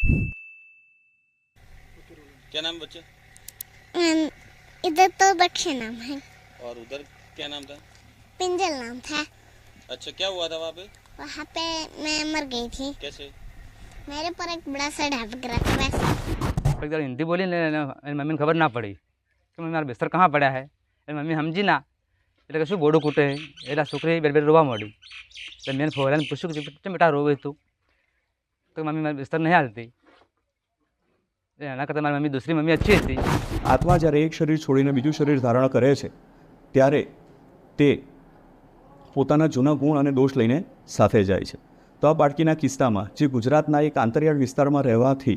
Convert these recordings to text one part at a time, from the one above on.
क्या नाम बच्चे? इधर तो बच्चे नाम है और उधर क्या नाम था? पिंजल नाम था। अच्छा, क्या हुआ था वहाँ पे? वहाँ पे मैं मर गई थी। कैसे? मेरे पर एक बड़ा सा ढाबा गिरा था वैसे। एक बार हिंदी बोली ने मम्मी ने खबर ना पड़ी कि मम्मी मारा बिस्तर कहाँ पड़ा है। मम्मी समझी ना એટલે કશું બોડું કૂટે એટલે છોકરી બે બે રોવા મળી એટલે મેં ફોરાને પૂછ્યું કે કેમ બેટા રોવે તું તો મમ્મી મારી બિસ્તર નહીં હાલતી એના કરતાં મારી મમ્મી दूसरी મમ્મી अच्छी હતી। આત્મા જ્યારે એક શરીર છોડીને બીજું શરીર ધારણ કરે છે ત્યારે તે પોતાના જૂના ગુણ અને દોષ લઈને સાથે જાય છે। તો આ બાળકીના કિસ્સામાં જે ગુજરાતના એક આંતરિયાળ વિસ્તારમાં રહેવાથી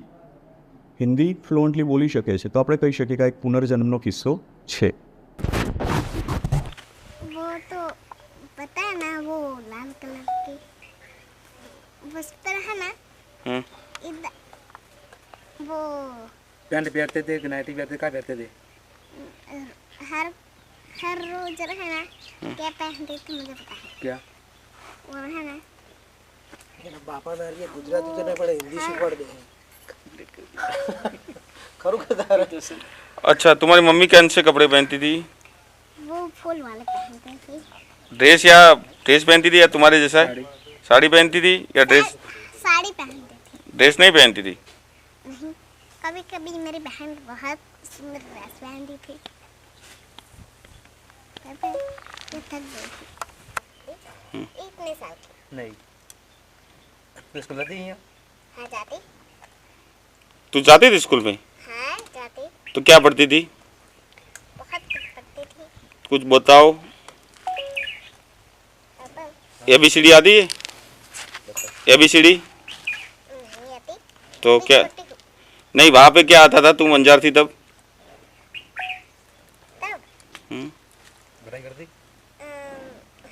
હિન્દી ફ્લુઅન્ટલી બોલી શકે છે તો આપણે કહી શકીએ કે એક પુનર્જન્મનો કિસ્સો છે। वो तो पता है ना, वो लाल कलर की वस्त्र है ना, इधर वो पैंट पहनते थे कि नाइटी पहनते, क्या पहनते थे? हर हर रोज है ना, क्या पहनते थे मुझे पता है। क्या वो है ना, બાપા ના રે ગુજરાતી તો નહીં પડે, હિન્દી શીખવાડ દે ખરું કદાર। अच्छा, तुम्हारी मम्मी कौन से कपड़े पहनती थी? वो फूल वाले पहनते थे। ड्रेस या ड्रेस पहनती थी या तुम्हारे जैसा साड़ी पहनती थी या ड्रेस? साड़ी पहनते थे। ड्रेस नहीं पहनती थी? नहीं, कभी कभी मेरी बहन बहुत सुंदर ड्रेस पहनती थी। तब मैं थक गई थी। इतने साल की। नहीं तो स्कूल जाती हैं? हाँ जाती। तू जाती थी स्कूल में? हाँ जाती। तो क्या पढ़ती थी? बहुत कुछ पढ़ती थी। कुछ बताओ। अब ABCD आती है? ABCD? नहीं आती। तो मैं क्या छोटी हूँ। नहीं, वहाँ पे क्या आता था? तुम अंजार थी तब? तब पढ़ाई करती?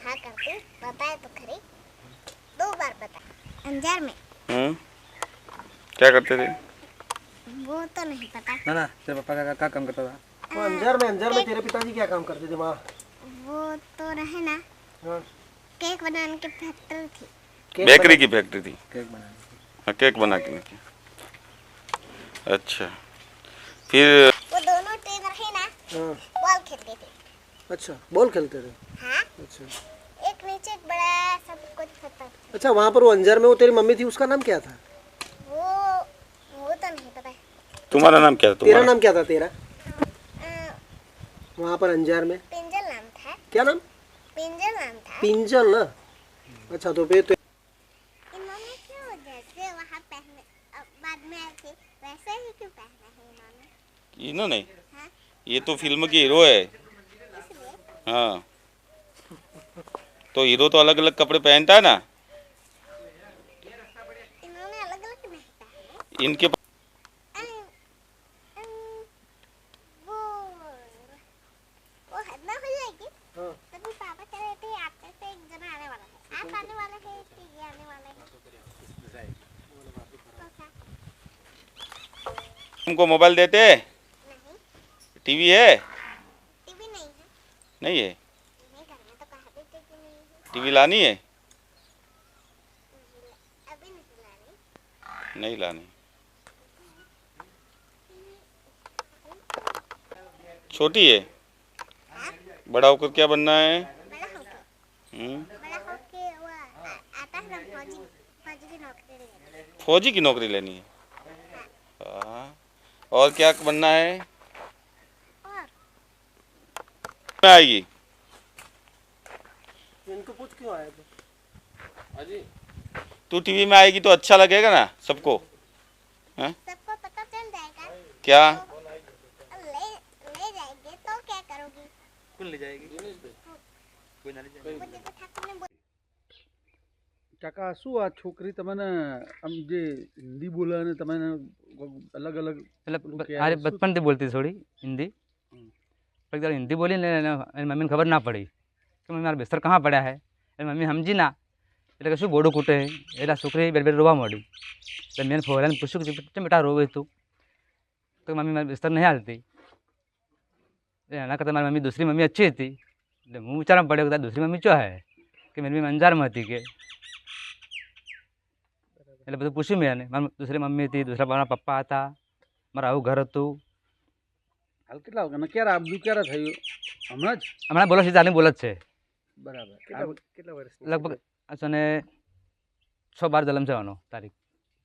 हाँ करती। बताए तो खरी, 2 बार पता अंजार में। क्या करते थे? वो तो नहीं पता। ना ना, तेरे पापा क्या काम करता था? वो अंजार में तेरे पिताजी क्या काम करते थे वहाँ? वो तो रहे ना, हाँ, केक बनाने की फैक्ट्री थी। केक बेकरी की फैक्ट्री थी? केक बनाने। हाँ, केक बना के लेके। अच्छा, फिर वो दोनों टीम रहे ना, हाँ, बॉल खेलते थे। अच्छा बॉल खेलते थे। हाँ, अच्छा एक नीचे एक बड़ा सब कुछ पता था। अच्छा, वहाँ पर वो अंजार में वो तेरी मम्मी थी, उसका नाम क्या था? वो तो नहीं पता है। तुम्हारा नाम क्या था? तेरा तुम्हारा नाम क्या था तेरा अ, वहाँ पर अंजार में? पिंजल नाम था। क्या नाम? पिंजल नाम था। पिंजल ना। अच्छा, तो फिर तो इन्होंने क्यों जैसे वहाँ पहने बाद में आए थे वैसे ही क्यों पहना है इन्होंने? इन्होंने? हाँ, ये तो फिल्म के हीरो है। इसलिए हाँ, तो हीरो तो अलग अलग कपड़े पहनता है ना। इन्होंने अलग अलग नहीं पहने। इनके वो हद ना हो जाएगी। हाँ। तभी पापा कह रहे थे आपके से एक जना आने वाला है। आप आने वाले हैं कि ये आने वाले हैं? तो क्या? तुमको मोबाइल देते हैं? नहीं, टीवी है? टीवी नहीं है। नहीं है? नहीं, घर में तो कहा भी टीवी नहीं है। टीवी लानी है? अभी नहीं लानी। नहीं लानी। छोटी है? बड़ा होकर क्या बनना है? बड़ा होके वो आता है ना, फौजी फौजी की नौकरी लेने। फौजी की नौकरी लेनी है? हाँ। और क्या बनना है? और में आएगी? इनको पूछ क्यों आया तू? तू टीवी में आएगी तो अच्छा लगेगा ना सबको? सबको पता चल जाएगा। क्या? ले ले जाएंगे तो क्या करोगी? कौन ले जाएगी? कोई ना ले जाएगी। वो जैसे ठाकुर ने કાકા શું આ છોકરી તમને આમ જે હિન્દી બોલે અને તમે અલગ અલગ એટલે અરે બચપનથી બોલતી થોડી हिंदी एक बार हिंदी बोली ने मम्मी ने खबर ना पड़ी कि मम्मी मारा बिस्तर कहाँ पड़ा है। मम्मी समझी ना એટલે કશું બોડું કૂટે એટલે છોકરી બે બે રોવા મળી એટલે મેં ફોરાને પૂછ્યું કે કેમ બેટા રોવે તું તો મમ્મી મારી બિસ્તર નહીં હાલતી એના કરતાં મારી મમ્મી दूसरी મમ્મી अच्छी હતી એટલે હું વિચારવા પડ્યો કે दूसरी મમ્મી ચો હે કે મારી મમ્મી અંજારમાં હતી કે એટલે બધું પૂછ્યું મેં એને. મારી દૂસરી મમ્મી હતી, દૂસરા મારા પપ્પા હતા, મારું આવું ઘર હતું. હાલ કેટલા વાગ્યા ક્યારે આ બધું ક્યારે થયું? હમણાં જ? હમણાં બોલો સીધા બોલ જ છે. બરાબર. કેટલા વર્ષ લગભગ અને 6/12 જલમ છે આનો તારીખ.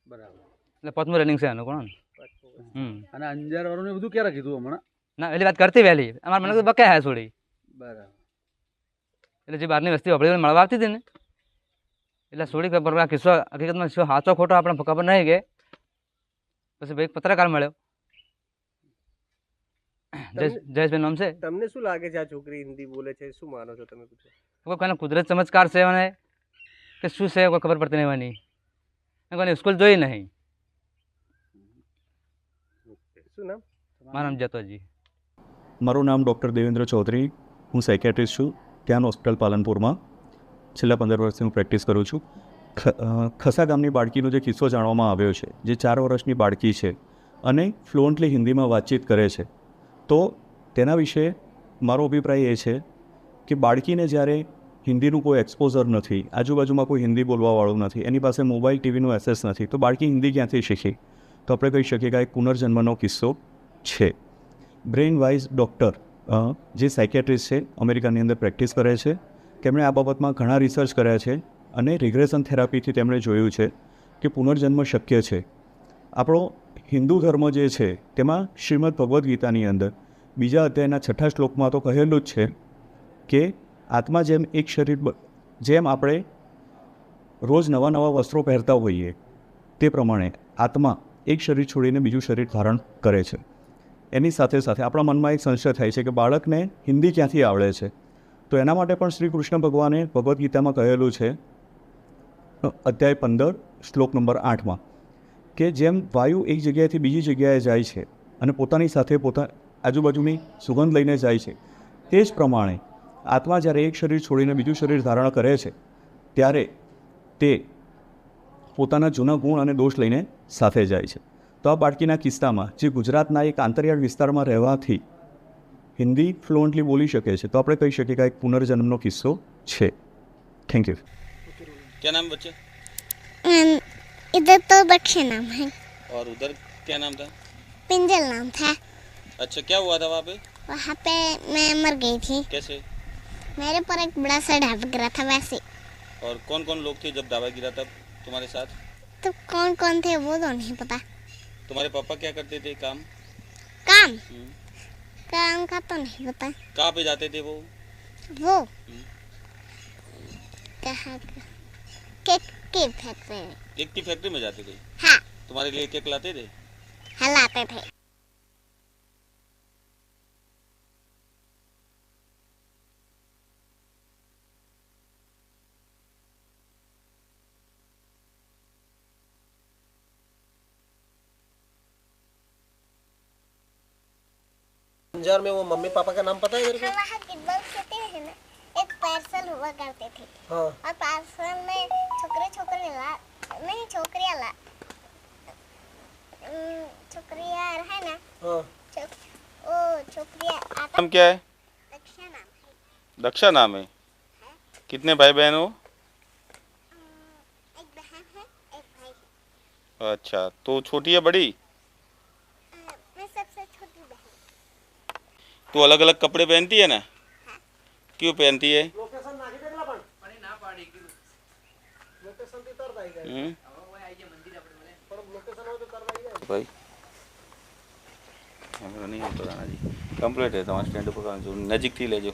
બરાબર. એટલે 5મું રનિંગ છે આનું કોણ. અને અંજાર વાળું બધું ક્યારે કીધું હમણાં? ના વહેલી વાત કરતી વહેલી અમારે મને તો બકાય હા છોડી. બરાબર. એટલે જે બહારની વસ્તી આપણે મળવા આવતી હતી ને એટલે છોડી ખબર આ કિસ્સો હકીકતમાં શું સાચો ખોટો આપણે ખબર નહીં કે પછી ભાઈ પત્રકાર મળ્યો, જયેશભાઈ નામ છે. તમને શું લાગે છે આ છોકરી હિન્દી બોલે છે? શું માનો છો તમે? કોઈને કુદરત ચમત્કાર છે મને કે શું છે કોઈ ખબર પડતી નહીં એની. કોઈને સ્કૂલ જોઈ નહીં. શું નામ? મારું નામ જતોજી. મારું નામ ડૉક્ટર દેવેન્દ્ર ચૌધરી. હું સાયકેટ્રિસ્ટ છું. ત્યાં હોસ્પિટલ પાલનપુરમાં છેલ્લા 15 વર્ષથી હું પ્રેક્ટિસ કરું છું. ખસા ગામની બાળકીનો જે કિસ્સો જાણવામાં આવ્યો છે, જે 4 વર્ષની બાળકી છે અને ફ્લુઅન્ટલી હિન્દીમાં વાતચીત કરે છે, તો તેના વિશે મારો અભિપ્રાય એ છે કે બાળકીને જ્યારે હિન્દીનું કોઈ એક્સપોઝર નથી, આજુબાજુમાં કોઈ હિન્દી બોલવાવાળું નથી, એની પાસે મોબાઈલ ટીવીનું એક્સેસ નથી, તો બાળકી હિન્દી ક્યાંથી શીખી? તો આપણે કહી શકીએ કે આ એક પુનર્જન્મનો કિસ્સો છે. બ્રેઇન વાઇઝ ડૉક્ટર જે સાયકેટ્રિસ્ટ છે, અમેરિકાની અંદર પ્રેક્ટિસ કરે છે, તેમણે આ બાબતમાં ઘણા રિસર્ચ કર્યા છે અને રિગ્રેશન થેરાપીથી તેમણે જોયું છે કે પુનર્જન્મ શક્ય છે. આપણો હિન્દુ ધર્મ જે છે તેમાં શ્રીમદ ભગવદ્ ગીતાની અંદર 2 અધ્યાયના 6 શ્લોકમાં તો કહેલું જ છે કે આત્મા જેમ એક શરીર, જેમ આપણે રોજ નવા નવા વસ્ત્રો પહેરતા હોઈએ તે પ્રમાણે આત્મા એક શરીર છોડીને બીજું શરીર ધારણ કરે છે. એની સાથે સાથે આપણા મનમાં એક સંશય થાય છે કે બાળકને હિન્દી ક્યાંથી આવડે છે? તો એના માટે પણ શ્રી કૃષ્ણ ભગવાને ભગવદ્ ગીતામાં કહેલું છે, અધ્યાય 15 શ્લોક નંબર 8માં, કે જેમ વાયુ એક જગ્યાએથી બીજી જગ્યાએ જાય છે અને પોતાની સાથે આજુબાજુની સુગંધ લઈને જાય છે, તે જ પ્રમાણે આત્મા જ્યારે એક શરીર છોડીને બીજું શરીર ધારણ કરે છે ત્યારે તે પોતાના જૂના ગુણ અને દોષ લઈને સાથે જાય છે. તો આ બાળકીના કિસ્સામાં જે ગુજરાતના એક આંતરિયાળ વિસ્તારમાં રહેવાથી હિન્દી ફ્લુઅન્ટલી બોલી શકે છે, તો આપણે કહી શકીએ કે એક પુનર્જન્મનો કિસ્સો છે. Thank you. क्या नाम बच्चे? इधर तो दक्षिण नाम है और उधर क्या नाम था? पिंजल नाम था. अच्छा, क्या हुआ था वहाँ पे? वहाँ पे मैं मर गई थी. कैसे? मेरे पर एक बड़ा सा ढाबा गिरा था वैसे. और कौन कौन लोग थे जब ढाबा गिरा तब तुम्हारे साथ? तो कौन कौन थे वो तो नहीं पता. तुम्हारे पापा क्या करते थे काम? काम काम का तो नहीं पता. कहाँ पे जाते थे वो? कहाँ केक की फैक्ट्री में. केक की फैक्ट्री में जाते थे? हाँ. तुम्हारे लिए केक लाते थे? हलाते थे. अंजार में वो मम्मी पापा का नाम पता है तेरे को? वहाँ किडबल सिटी है ना, एक पार्सल हुआ करते थे. हाँ. और पार्सल में छोकरियाँ ला छोकरियाँ है ना. हाँ. वो छोकरियाँ आता. नाम क्या है? दक्षा नाम है. दक्षा नाम है. कितने भाई बहन हो? एक बहन है, एक भाई है. अच्छा, तो छोटी है बड़ी? मैं सबसे छोटी बहन. तू अलग अलग कपड़े पहनती है ना? क्यों पहनती है? लोकेशन नाखी देला पण लोकेशन ती तर जाई गई पण लोकेशन हो तो तर जाई गई भाई हमें नहीं होता जाना जी. कंप्लीट है तुम्हारा स्टैंड पर जो नजीक थी ले जो.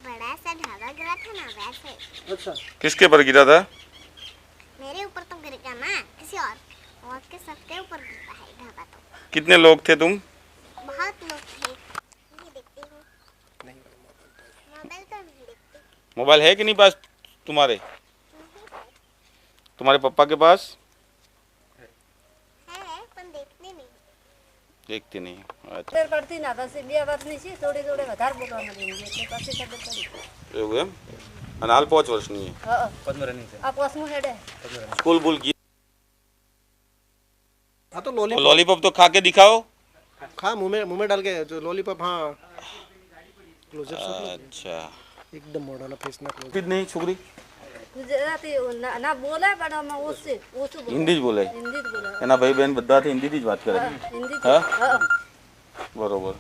बड़ा सा ढाबा गिरा था ना वैसे. अच्छा. किसके पर गिरा था? मेरे ऊपर तो गिरेगा ना, किसी और के सबके ऊपर गिरता है ढाबा तो. कितने लोग थे तुम? बहुत लोग थे. नहीं देखती हूँ. मोबाइल तो नहीं देखती. मोबाइल है कि नहीं पास तुम्हारे? तुम्हारे पापा के पास? है पर देखती नहीं. देखती नहीं. अच्छा, ખબર પડતી ના પછી 2 વર્ષની છે થોડી થોડી વધારે બોલવા માંડી એટલે પછી ખબર પડી. એવું એમ? અને હાલ 5 વર્ષની છે. હા 5મું રનિંગ છે. આ પોસમું હેડે. स्कूल बुल की हाँ तो लॉलीपॉप लॉलीपॉप तो खा के दिखाओ. खा मुंह में डाल के जो लॉलीपॉप. हाँ क्लोजर अच्छा, एकदम मोड़ा फेस ना क्लोज. कितनी छोकरी? ગુજરાતી ના બોલે પણ અમે ઓછું ઓછું બોલે. હિન્દી જ બોલે હિન્દી જ બોલે. એના ભાઈ બહેન બધાથી હિન્દીથી જ વાત કરે હા, હિન્દી જ. હા? હા. બરોબર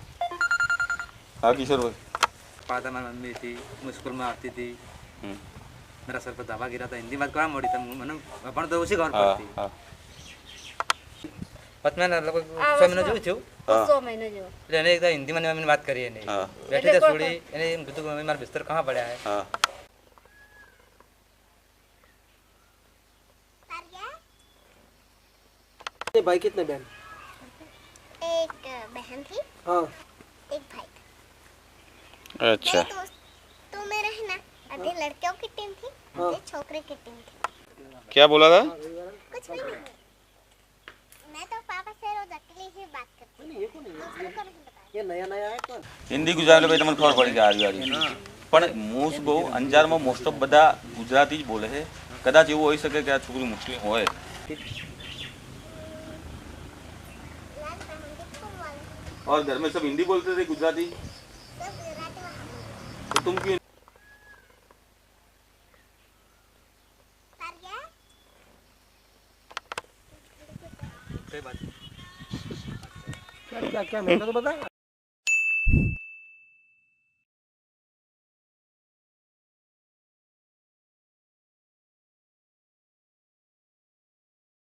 હા કિશોરભાઈ पाता मारी मम्मी थी मैं स्कूल में आती थी हम्म। मेरा सर पर धावा गिरा था हिंदी बात कहाँ मोड़ी था मैंने अपन तो उसी घर હા पर थी હા पत मैंने लगभग આ 6 महीने વર્ષમાં જોયું છું હા 6 મહિના જેવો. એટલે એને એકદમ હિન્દીમાં ને મમ્મીને વાત કરી એને હા બેઠી એટલે ત્યાં કોઈ છોડી એને એમ કીધું કે મમ્મી મારા બિસ્તર કहाँ પડ્યા है હા ये भाई कितने बहन? एक बहन थी, हाँ एक भाई था। अच्छा मेरे दोस्तों में रहना आधे लड़कियों की टीम थी, आधे छोकरे की टीम थी। क्या बोला था कुछ भी नहीं। मैं तो पापा से रोज अकेले ही बात करती हूँ। ये कौन है? दूसरों को नहीं बताती। ये नया नया है कौन? હિન્દી ગુજરાતી ભાઈ તમને ખબર પડી કે આરી પણ મોસ્ટ બહુ અંજારમાં મોસ્ટ ઓફ બધા ગુજરાતી જ બોલે છે કદાચ એવું હોઈ શકે કે આ છોકરી મુસ્લિમ હોય लाल पहन के स्कूल वाले और घर में सब हिंदी बोलते थे गुजराती सब गुजराती में हम तो तुम क्यों कर गया। कोई बात नहीं क्या क्या क्या मैं तो बता